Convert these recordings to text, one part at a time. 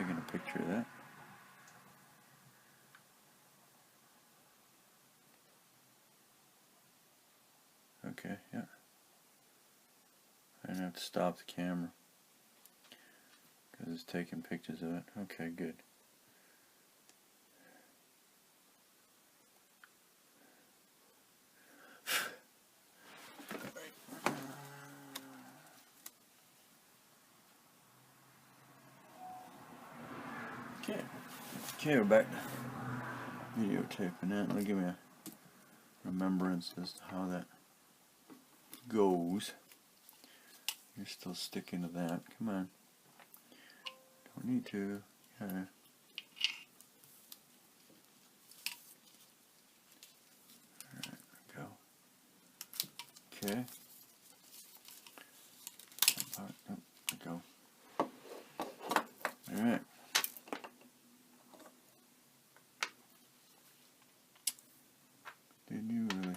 taking a picture of that. Okay, yeah. I don't have to stop the camera because it's taking pictures of it. Okay, good. Okay, we're back to videotaping that. It'll give me a remembrance as to how that goes. You're still sticking to that. Come on. Don't need to. Yeah. Alright, go. Okay. Go. Alright. Did you really?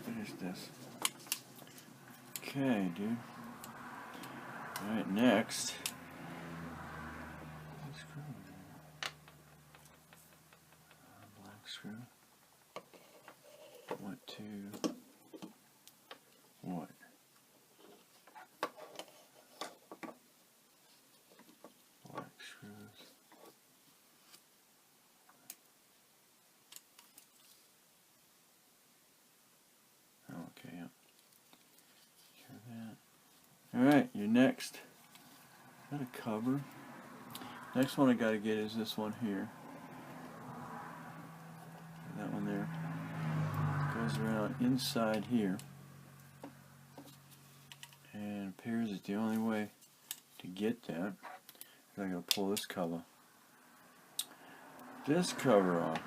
Finish this. Okay, dude. Alright, next. Black screw. What to what? Black screws. Okay, yeah. Hear that. Alright, you're next. Is that a cover? Next one I gotta get is this one here. That one there. Goes around inside here. And it appears it's the only way to get that. I gotta pull this cover off.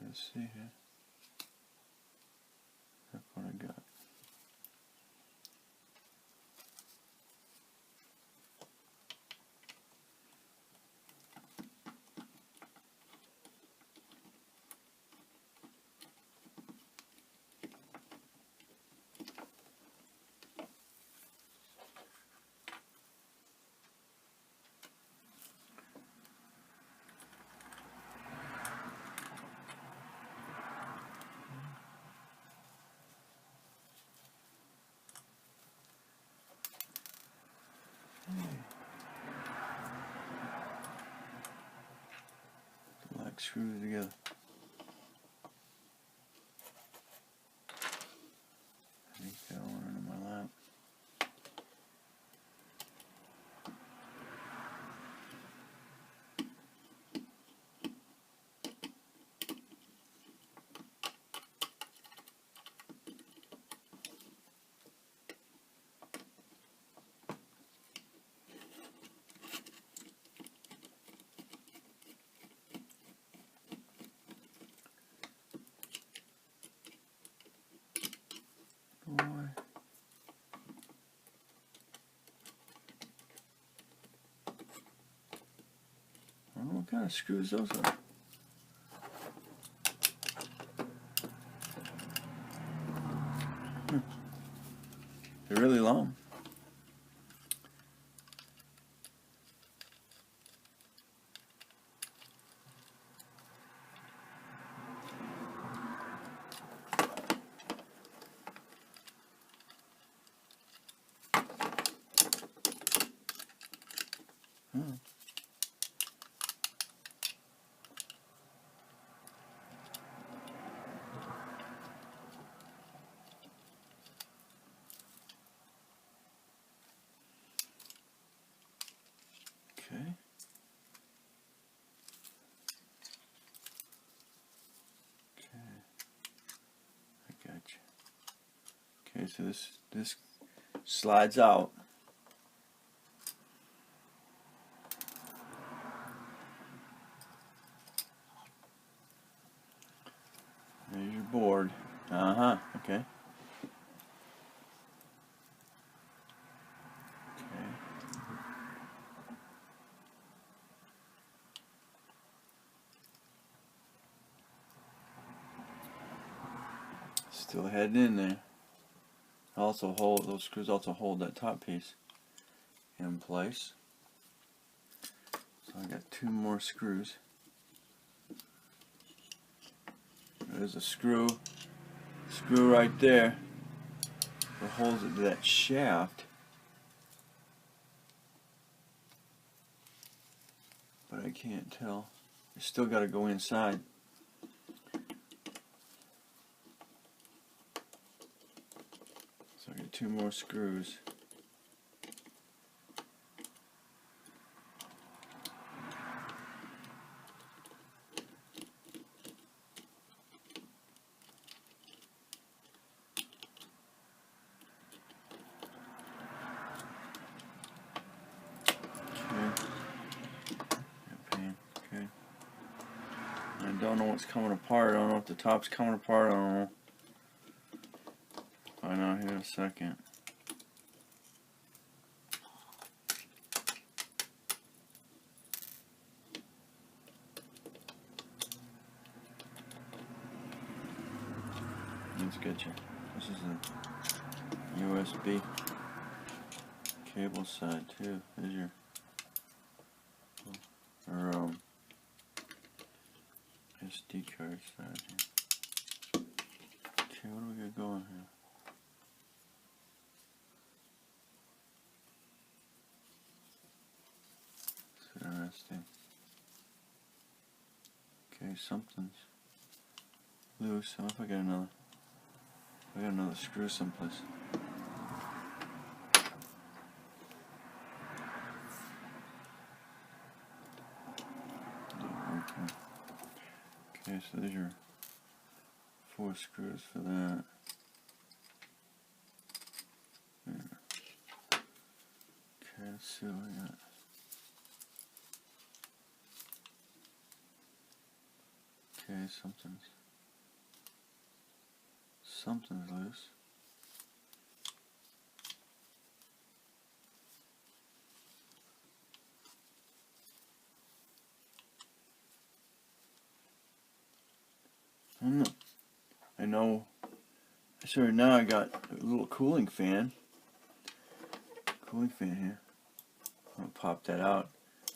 Let's see here. That's what I got. Black screws together. I think that one into my lap. Boy. I don't know what kind of screws those are. They're really long. Okay. Okay. I got you. Okay, so this slides out. Okay. Still heading in there. Also hold those screws. Also hold that top piece in place. So I got 2 more screws. There's a screw right there that holds it to that shaft. But I can't tell. You still got to go inside. So I got 2 more screws. I don't know what's coming apart. I don't know if the top's coming apart. I don't know. Find out here in a second. Let's get you. This is a USB cable side too. There's your SD card side here. Okay, what do we got going here? It's interesting. Okay, something's loose. I wonder if I got another screw someplace. Okay, so there's your 4 screws for that. There. Okay, let's see what we got. Okay, something's loose. I don't know. I know. So now I got a little cooling fan. Here. I'm gonna pop that out.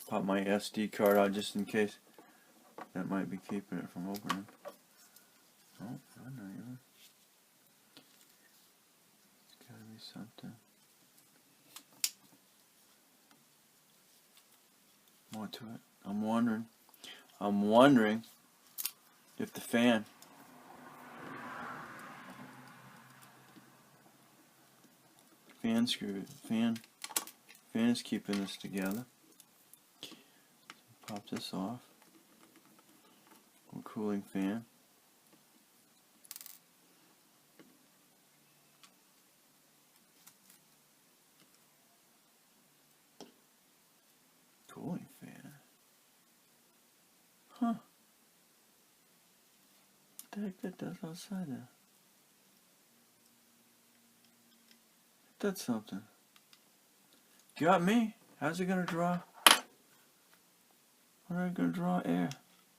Pop my SD card out just in case. That might be keeping it from opening. Oh, I know you. It's gotta be something. More to it. I'm wondering if the fan is keeping this together. Pop this off. Cooling fan. Cooling fan. Huh. What the heck that does outside there? That's something. Got me. How's it gonna draw? How are you gonna draw air?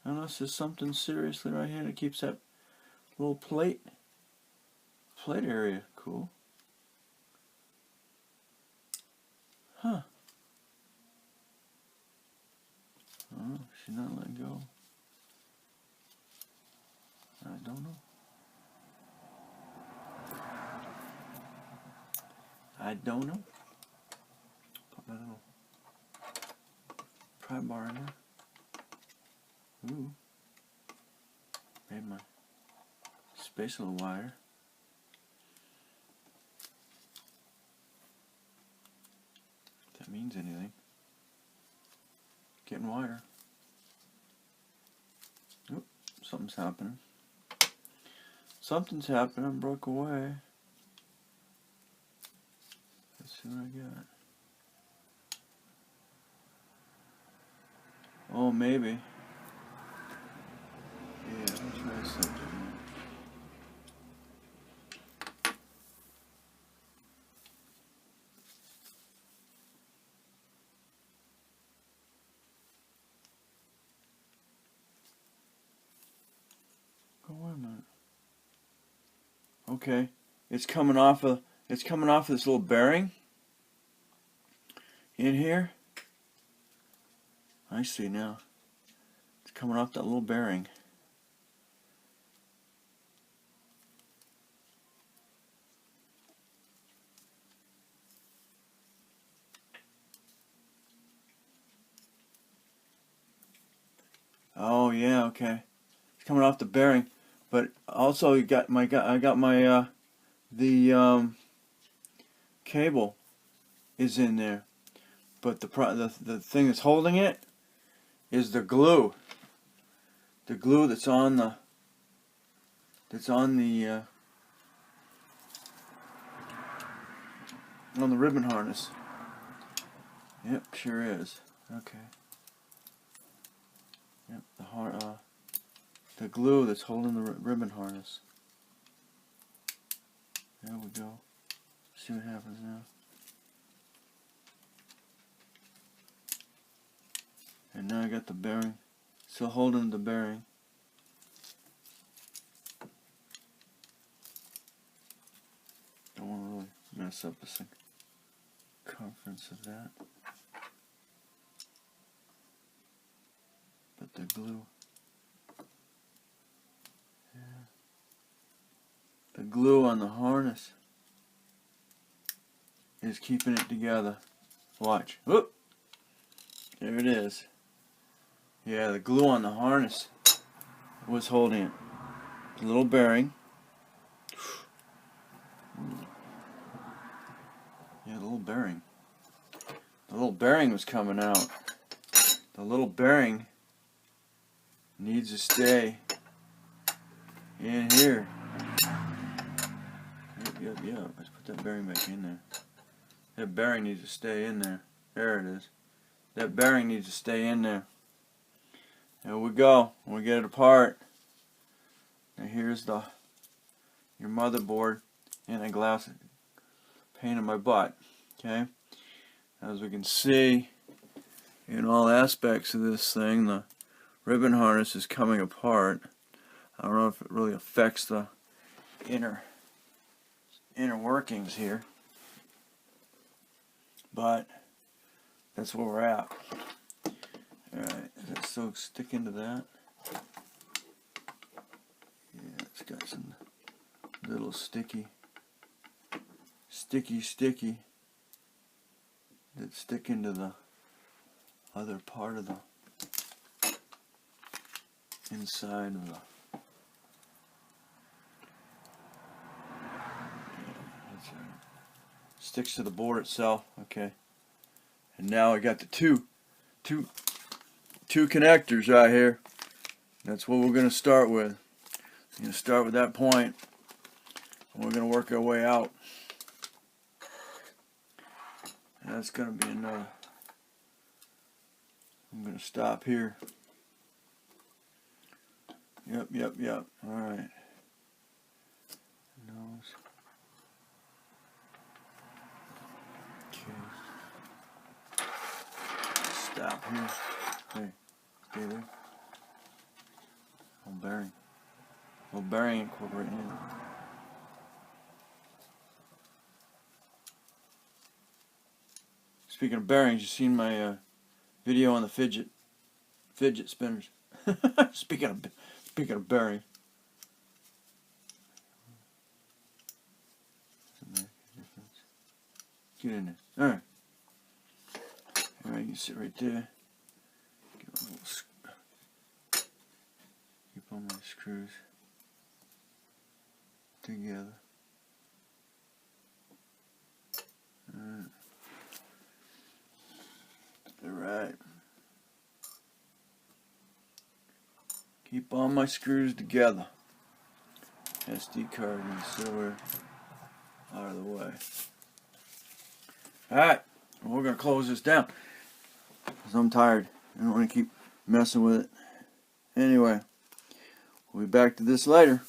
Unless there's something seriously right here that keeps that little plate area cool. Huh. Oh, she's not letting go. I don't know. Put my little pry bar in there. Ooh. Made my space a little wider. If that means anything. Getting wider. Oop, something's happening. Something's happening. Broke away. Let's see what I got. Oh, maybe. Yeah, let's try something. Okay, it's coming off of this little bearing in here. I see now. It's coming off that little bearing. Oh yeah, okay. It's coming off the bearing, but also I got my cable is in there, but the thing that's holding it is the glue. The glue that's on the ribbon harness. Yep, sure is. Okay. Yep, the glue that's holding the ribbon harness. There we go. See what happens now. And now I got the bearing. Still holding the bearing. Don't want to really mess up the circumference of that. But the glue. Yeah. The glue on the harness is keeping it together. Watch. Whoop! There it is. Yeah, the glue on the harness was holding it. The little bearing. Yeah, the little bearing. The little bearing was coming out. The little bearing needs to stay in here. Yep. Let's put that bearing back in there. That bearing needs to stay in there. There it is. That bearing needs to stay in there. There we go. When we get it apart. Now here's your motherboard and a glass pain in my butt. Okay? As we can see in all aspects of this thing, the ribbon harness is coming apart. I don't know if it really affects the inner workings here, but that's where we're at. Alright, is that still sticking to that? Yeah, it's got some little sticky that stick into the other part of the inside of the sticks to the board itself. Okay, and now I got the two connectors right here. That's what we're going to start with. We're going to start with that point, and we're going to work our way out. And that's going to be another. I'm going to stop here. Yep. All right. Nose. Okay. Stop here. Hey, stay there. Little bearing incorporating in. Speaking of bearings, you seen my video on the fidget spinners. Speaking of bearing. Get in there. Alright. Alright, you can sit right there. Keep all my screws together. Alright. Keep all my screws together. SD card and silver out of the way. Alright, we're going to close this down because I'm tired. I don't want to keep messing with it. Anyway, we'll be back to this later.